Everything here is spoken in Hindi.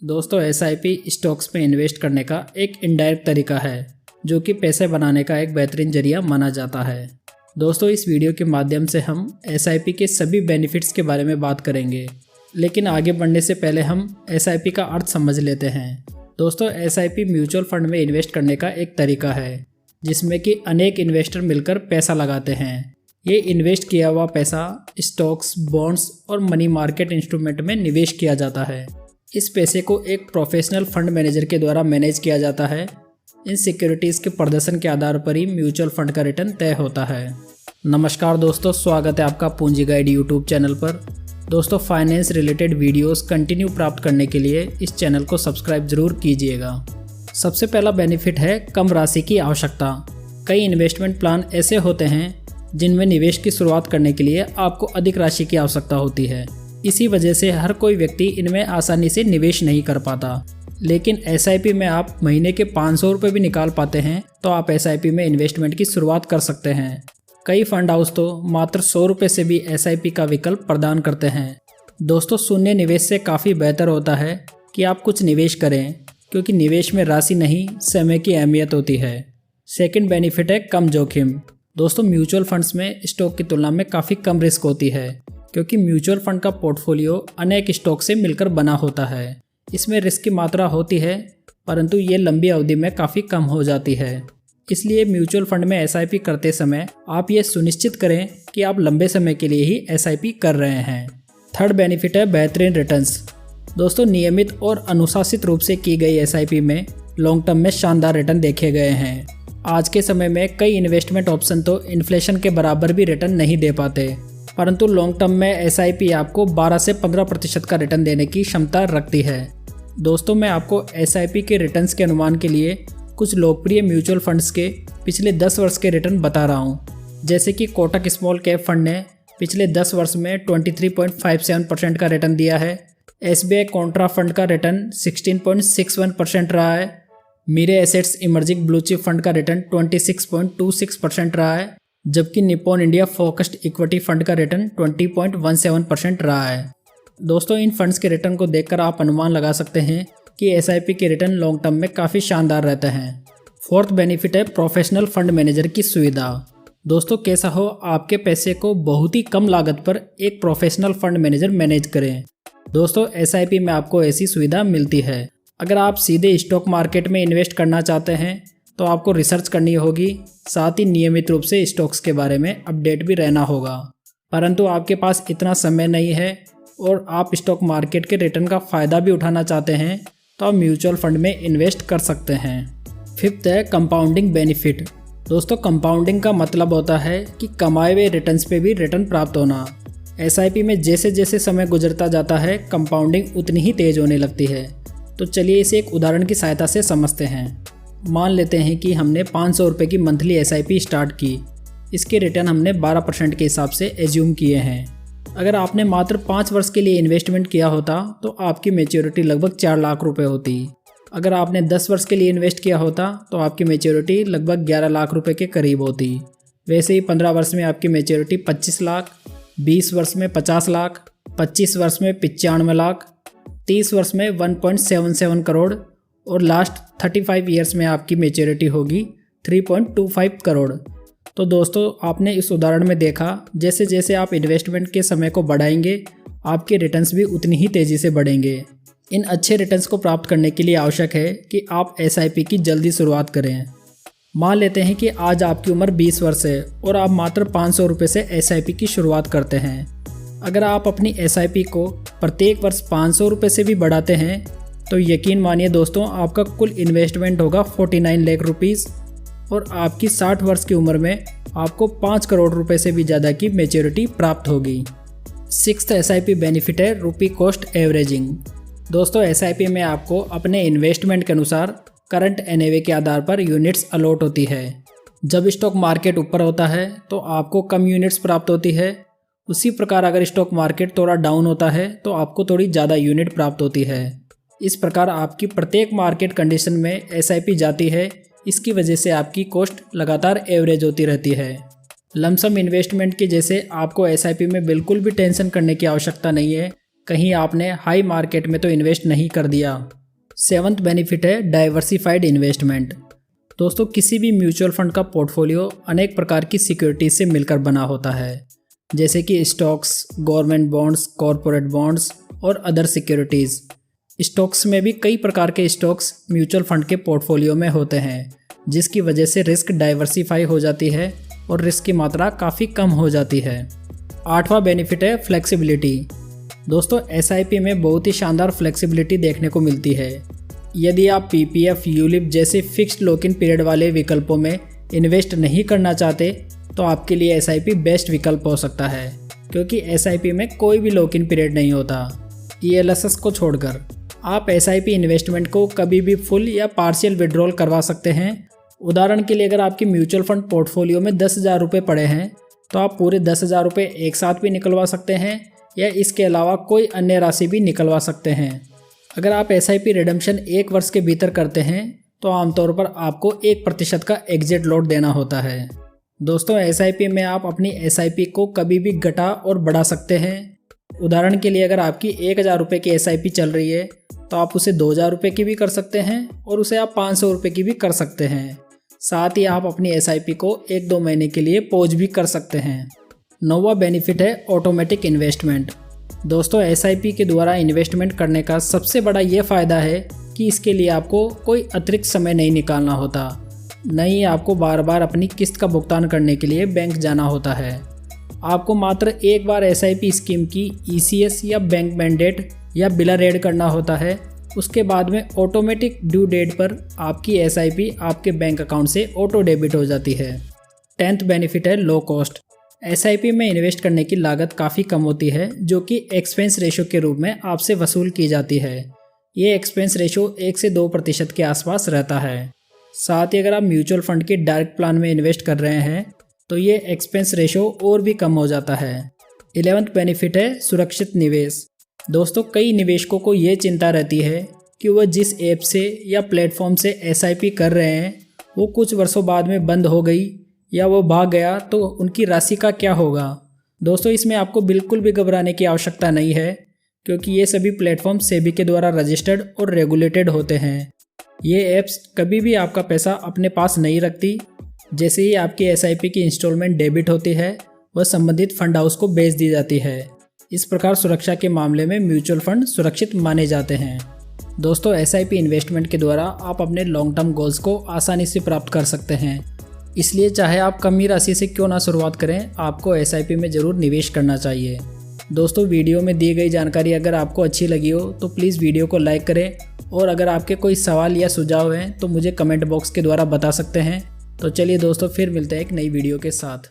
दोस्तों एसआईपी स्टॉक्स में इन्वेस्ट करने का एक इनडायरेक्ट तरीका है जो कि पैसे बनाने का एक बेहतरीन जरिया माना जाता है। दोस्तों इस वीडियो के माध्यम से हम एसआईपी के सभी बेनिफिट्स के बारे में बात करेंगे, लेकिन आगे बढ़ने से पहले हम एसआईपी का अर्थ समझ लेते हैं। दोस्तों एसआईपी म्यूचुअल फंड में इन्वेस्ट करने का एक तरीका है जिसमें कि अनेक इन्वेस्टर मिलकर पैसा लगाते हैं। ये इन्वेस्ट किया हुआ पैसा स्टॉक्स, बॉन्ड्स और मनी मार्केट इंस्ट्रूमेंट में निवेश किया जाता है। इस पैसे को एक प्रोफेशनल फंड मैनेजर के द्वारा मैनेज किया जाता है। इन सिक्योरिटीज़ के प्रदर्शन के आधार पर ही म्यूचुअल फंड का रिटर्न तय होता है। नमस्कार दोस्तों, स्वागत है आपका पूंजी गाइड यूट्यूब चैनल पर। दोस्तों फाइनेंस रिलेटेड वीडियोस कंटिन्यू प्राप्त करने के लिए इस चैनल को सब्सक्राइब जरूर कीजिएगा। सबसे पहला बेनिफिट है कम राशि की आवश्यकता। कई इन्वेस्टमेंट प्लान ऐसे होते हैं जिनमें निवेश की शुरुआत करने के लिए आपको अधिक राशि की आवश्यकता होती है। इसी वजह से हर कोई व्यक्ति इनमें आसानी से निवेश नहीं कर पाता। लेकिन एसआईपी में आप महीने के 500 रुपये भी निकाल पाते हैं तो आप एसआईपी में इन्वेस्टमेंट की शुरुआत कर सकते हैं। कई फंड हाउस तो मात्र 100 रुपये से भी एसआईपी का विकल्प प्रदान करते हैं। दोस्तों शून्य निवेश से काफ़ी बेहतर होता है कि आप कुछ निवेश करें, क्योंकि निवेश में राशि नहीं समय की अहमियत होती है। सेकंड बेनिफिट है कम जोखिम। दोस्तों म्यूचुअल फंड्स में स्टॉक की तुलना में काफ़ी कम रिस्क होती है, क्योंकि म्यूचुअल फंड का पोर्टफोलियो अनेक स्टॉक से मिलकर बना होता है। इसमें रिस्क की मात्रा होती है, परंतु ये लंबी अवधि में काफ़ी कम हो जाती है। इसलिए म्यूचुअल फंड में एसआईपी करते समय आप ये सुनिश्चित करें कि आप लंबे समय के लिए ही एसआईपी कर रहे हैं। थर्ड बेनिफिट है बेहतरीन रिटर्न्स। दोस्तों नियमित और अनुशासित रूप से की गई एसआईपी में लॉन्ग टर्म में शानदार रिटर्न देखे गए हैं। आज के समय में कई इन्वेस्टमेंट ऑप्शन तो इन्फ्लेशन के बराबर भी रिटर्न नहीं दे पाते, परंतु लॉन्ग टर्म में एसआईपी आपको 12 से 15% का रिटर्न देने की क्षमता रखती है। दोस्तों मैं आपको एसआईपी के रिटर्न्स के अनुमान के लिए कुछ लोकप्रिय म्यूचुअल फंड्स के पिछले 10 वर्ष के रिटर्न बता रहा हूँ। जैसे कि कोटक स्मॉल कैप फंड ने पिछले 10 वर्ष में 23.57% का रिटर्न दिया है। एसबीआई कॉन्ट्रा फंड का रिटर्न 16.61% रहा है। Mirae assets emerging blue chip fund का रिटर्न 26.26% रहा है, जबकि Nippon India focused equity fund का रिटर्न 20.17% रहा है। दोस्तों इन फंड्स के रिटर्न को देखकर आप अनुमान लगा सकते हैं कि एसआईपी के रिटर्न लॉन्ग टर्म में काफ़ी शानदार रहते हैं। फोर्थ बेनिफिट है प्रोफेशनल फंड मैनेजर की सुविधा। दोस्तों कैसा हो आपके पैसे को बहुत ही कम लागत पर एक प्रोफेशनल फंड मैनेजर मैनेज करें। दोस्तों एसआईपी में आपको ऐसी सुविधा मिलती है। अगर आप सीधे स्टॉक मार्केट में इन्वेस्ट करना चाहते हैं तो आपको रिसर्च करनी होगी, साथ ही नियमित रूप से स्टॉक्स के बारे में अपडेट भी रहना होगा। परंतु आपके पास इतना समय नहीं है और आप स्टॉक मार्केट के रिटर्न का फ़ायदा भी उठाना चाहते हैं तो आप म्यूचुअल फंड में इन्वेस्ट कर सकते हैं। फिफ्थ है कंपाउंडिंग बेनिफिट। दोस्तों कंपाउंडिंग का मतलब होता है कि कमाए हुए रिटर्न्स पे भी रिटर्न प्राप्त होना। एसआईपी में जैसे जैसे समय गुजरता जाता है कंपाउंडिंग उतनी ही तेज़ होने लगती है। तो चलिए इसे एक उदाहरण की सहायता से समझते हैं। मान लेते हैं कि हमने 500 रुपये की मंथली एसआईपी स्टार्ट की। इसके रिटर्न हमने 12% के हिसाब से एज्यूम किए हैं। अगर आपने मात्र 5 वर्ष के लिए इन्वेस्टमेंट किया होता तो आपकी मैच्योरिटी लगभग 4 लाख रुपए होती। अगर आपने 10 वर्ष के लिए इन्वेस्ट किया होता तो आपकी मैच्योरिटी लगभग 11 लाख रुपए के करीब होती। वैसे ही 15 वर्ष में आपकी मैच्योरिटी 25 लाख, 20 वर्ष में 50 लाख, 25 वर्ष में 95 लाख, 30 वर्ष में 1.77 करोड़ और लास्ट 35 ईयर्स में आपकी मैच्योरिटी होगी 3.25 करोड़। तो दोस्तों आपने इस उदाहरण में देखा जैसे जैसे आप इन्वेस्टमेंट के समय को बढ़ाएंगे आपके रिटर्न्स भी उतनी ही तेज़ी से बढ़ेंगे। इन अच्छे रिटर्न्स को प्राप्त करने के लिए आवश्यक है कि आप एसआईपी की जल्दी शुरुआत करें। मान लेते हैं कि आज आपकी उम्र 20 वर्ष है और आप मात्र 500 रुपये से एसआईपी की शुरुआत करते हैं। अगर आप अपनी एसआईपी को प्रत्येक वर्ष 500 रुपये से भी बढ़ाते हैं तो यकीन मानिए दोस्तों आपका कुल इन्वेस्टमेंट होगा 49 लाख रुपीज़ और आपकी 60 वर्ष की उम्र में आपको 5 करोड़ रुपए से भी ज़्यादा की मैच्योरिटी प्राप्त होगी। सिक्स्थ एसआईपी बेनिफिट है रुपी कॉस्ट एवरेजिंग। दोस्तों एसआईपी में आपको अपने इन्वेस्टमेंट के अनुसार करंट एनएवी के आधार पर यूनिट्स अलॉट होती है। जब स्टॉक मार्केट ऊपर होता है तो आपको कम यूनिट्स प्राप्त होती है, उसी प्रकार अगर स्टॉक मार्केट थोड़ा डाउन होता है तो आपको थोड़ी ज़्यादा यूनिट प्राप्त होती है। इस प्रकार आपकी प्रत्येक मार्केट कंडीशन में एसआईपी जाती है। इसकी वजह से आपकी कॉस्ट लगातार एवरेज होती रहती है। लमसम इन्वेस्टमेंट की जैसे आपको एसआईपी में बिल्कुल भी टेंशन करने की आवश्यकता नहीं है, कहीं आपने हाई मार्केट में तो इन्वेस्ट नहीं कर दिया। 7th बेनिफिट है डाइवर्सिफाइड इन्वेस्टमेंट। दोस्तों किसी भी म्यूचुअल फंड का पोर्टफोलियो अनेक प्रकार की सिक्योरिटीज से मिलकर बना होता है, जैसे कि stocks, government bonds, corporate bonds और अदर सिक्योरिटीज़। स्टॉक्स में भी कई प्रकार के स्टॉक्स म्यूचुअल फंड के पोर्टफोलियो में होते हैं, जिसकी वजह से रिस्क डाइवर्सिफाई हो जाती है और रिस्क की मात्रा काफ़ी कम हो जाती है। 8वां बेनिफिट है फ्लेक्सिबिलिटी। दोस्तों SIP में बहुत ही शानदार फ्लेक्सिबिलिटी देखने को मिलती है। यदि आप PPF, यूलिप जैसे फिक्स्ड लॉक इन पीरियड वाले विकल्पों में इन्वेस्ट नहीं करना चाहते तो आपके लिए SIP बेस्ट विकल्प हो सकता है, क्योंकि SIP में कोई भी लॉक इन पीरियड नहीं होता। ELSS को छोड़कर आप SIP इन्वेस्टमेंट को कभी भी फुल या पार्शियल विड्रॉल करवा सकते हैं। उदाहरण के लिए अगर आपकी म्यूचुअल फंड पोर्टफोलियो में 10,000 रुपये पड़े हैं तो आप पूरे 10,000 रुपये एक साथ भी निकलवा सकते हैं या इसके अलावा कोई अन्य राशि भी निकलवा सकते हैं। अगर आप SIP रिडम्पशन 1 वर्ष के भीतर करते हैं तो आमतौर पर आपको 1% का एग्जिट लॉट देना होता है। दोस्तों SIP में आप अपनी SIP को कभी भी घटा और बढ़ा सकते हैं। उदाहरण के लिए अगर आपकी 1,000 रुपये की SIP चल रही है तो आप उसे 2,000 रुपये की भी कर सकते हैं और उसे आप 500 रुपये की भी कर सकते हैं। साथ ही आप अपनी SIP को 1-2 महीने के लिए पॉज भी कर सकते हैं। 9वां बेनिफिट है ऑटोमेटिक इन्वेस्टमेंट। दोस्तों SIP के द्वारा इन्वेस्टमेंट करने का सबसे बड़ा ये फ़ायदा है कि इसके लिए आपको कोई अतिरिक्त समय नहीं निकालना होता, न ही आपको बार बार अपनी किस्त का भुगतान करने के लिए बैंक जाना होता है। आपको मात्र एक बार SIP स्कीम की ECS या बैंक मैंडेट या बिलर ऐड करना होता है। उसके बाद में ऑटोमेटिक ड्यू डेट पर आपकी SIP आपके बैंक अकाउंट से ऑटो डेबिट हो जाती है। 10th बेनिफिट है लो कॉस्ट। SIP में इन्वेस्ट करने की लागत काफ़ी कम होती है, जो कि एक्सपेंस रेशो के रूप में आपसे वसूल की जाती है। ये एक्सपेंस रेशो 1 से 2% के आसपास रहता है। साथ ही अगर आप म्यूचुअल फंड के डायरेक्ट प्लान में इन्वेस्ट कर रहे हैं तो ये एक्सपेंस रेशो और भी कम हो जाता है। 11th बेनिफिट है सुरक्षित निवेश। दोस्तों कई निवेशकों को ये चिंता रहती है कि वह जिस ऐप से या प्लेटफॉर्म से SIP कर रहे हैं वो कुछ वर्षों बाद में बंद हो गई या वो भाग गया तो उनकी राशि का क्या होगा। दोस्तों इसमें आपको बिल्कुल भी घबराने की आवश्यकता नहीं है, क्योंकि ये सभी प्लेटफॉर्म सेबी के द्वारा रजिस्टर्ड और रेगुलेटेड होते हैं। ये ऐप्स कभी भी आपका पैसा अपने पास नहीं रखती। जैसे ही आपकी SIP की इंस्टॉलमेंट डेबिट होती है वह संबंधित फंड हाउस को भेज दी जाती है। इस प्रकार सुरक्षा के मामले में म्यूचुअल फंड सुरक्षित माने जाते हैं। दोस्तों SIP इन्वेस्टमेंट के द्वारा आप अपने लॉन्ग टर्म गोल्स को आसानी से प्राप्त कर सकते हैं, इसलिए चाहे आप कम ही राशि से क्यों ना शुरुआत करें, आपको SIP में ज़रूर निवेश करना चाहिए। दोस्तों वीडियो में दी गई जानकारी अगर आपको अच्छी लगी हो तो प्लीज़ वीडियो को लाइक करें, और अगर आपके कोई सवाल या सुझाव हैं तो मुझे कमेंट बॉक्स के द्वारा बता सकते हैं। तो चलिए दोस्तों फिर मिलते हैं एक नई वीडियो के साथ।